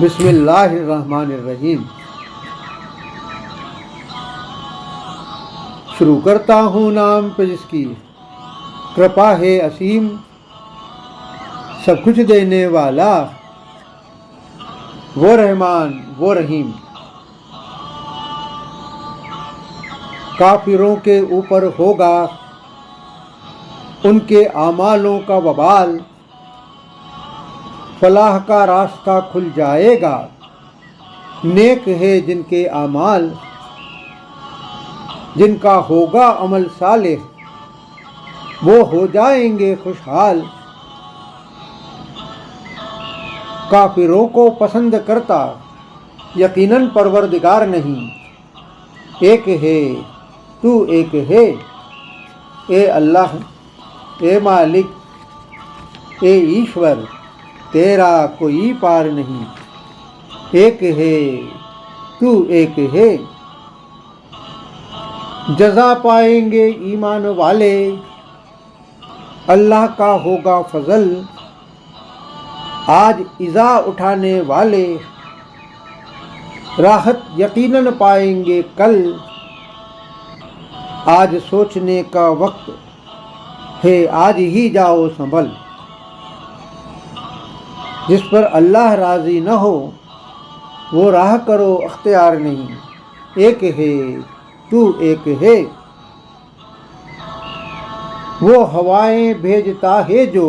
بسم اللہ الرحمن الرحیم۔ شروع کرتا ہوں نام پہ جس کی کرپا ہے اسیم، سب کچھ دینے والا وہ رحمان وہ رحیم۔ کافروں کے اوپر ہوگا ان کے اعمالوں کا وبال، فلاح کا راستہ کھل جائے گا، نیک ہے جن کے اعمال، جن کا ہوگا عمل صالح وہ ہو جائیں گے خوشحال۔ کافروں کو پسند کرتا یقیناً پروردگار نہیں، ایک ہے تو ایک ہے، اے اللہ اے مالک اے ایشور، تیرا کوئی پار نہیں، ایک ہے تو ایک ہے۔ جزا پائیں گے ایمان والے، اللہ کا ہوگا فضل، آج ایذا اٹھانے والے راحت یقیناً پائیں گے کل، آج سوچنے کا وقت ہے آج ہی جاؤ سنبھل۔ جس پر اللہ راضی نہ ہو وہ راہ کرو اختیار نہیں، ایک ہے تو ایک ہے۔ وہ ہوائیں بھیجتا ہے جو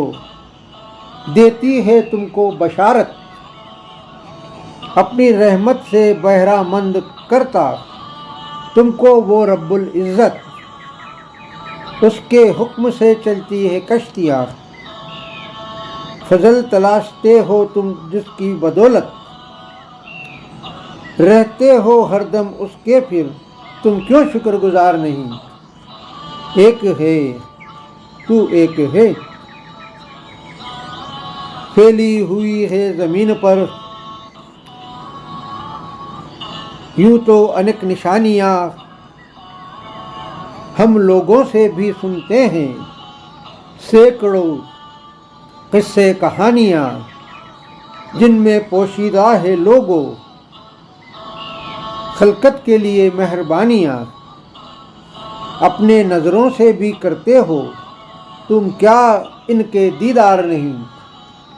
دیتی ہے تم کو بشارت، اپنی رحمت سے بہرہ مند کرتا تم کو وہ رب العزت، اس کے حکم سے چلتی ہے کشتیاں، فضل تلاشتے ہو تم جس کی بدولت، رہتے ہو ہر دم اس کے پھر تم کیوں شکر گزار نہیں، ایک ہے تو ایک ہے۔ پھیلی ہوئی ہے زمین پر یوں تو انیک نشانیاں، ہم لوگوں سے بھی سنتے ہیں سینکڑوں قصے کہانیاں، جن میں پوشیدہ ہے لوگوں خلقت کے لیے مہربانیاں، اپنے نظروں سے بھی کرتے ہو تم کیا ان کے دیدار نہیں،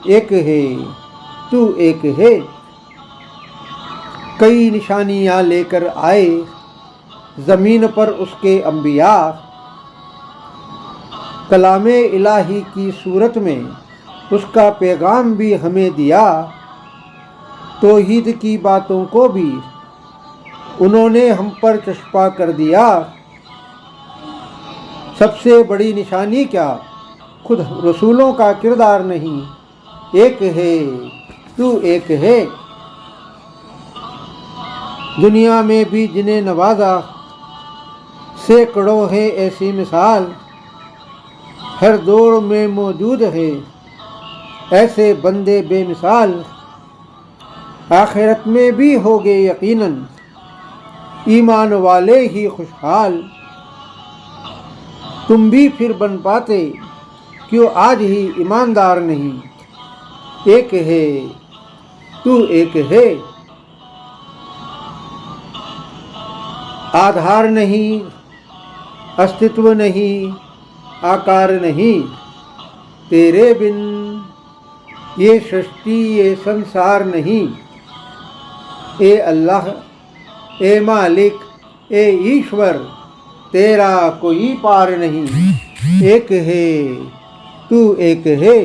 ایک ہے تو ایک ہے۔ کئی نشانیاں لے کر آئے زمین پر اس کے انبیاء، کلام الہی کی صورت میں اس کا پیغام بھی ہمیں دیا، توحید کی باتوں کو بھی انہوں نے ہم پر چسپاں کر دیا۔ سب سے بڑی نشانی کیا خود رسولوں کا کردار نہیں، ایک ہے تو ایک ہے۔ دنیا میں بھی جنہیں نوازا سینکڑوں ہے ایسی مثال، ہر دور میں موجود ہے ایسے بندے بے مثال، آخرت میں بھی ہوگے یقیناً ایمان والے ہی خوشحال۔ تم بھی پھر بن پاتے کیوں آج ہی ایماندار نہیں، ایک ہے تو ایک ہے۔ آدھار نہیں استتو نہیں آکار نہیں، تیرے بن یہ سرشٹی یہ سنسار نہیں، اے اللہ اے مالک اے ایشور، تیرا کوئی پار نہیں، ایک ہے تو ایک ہے۔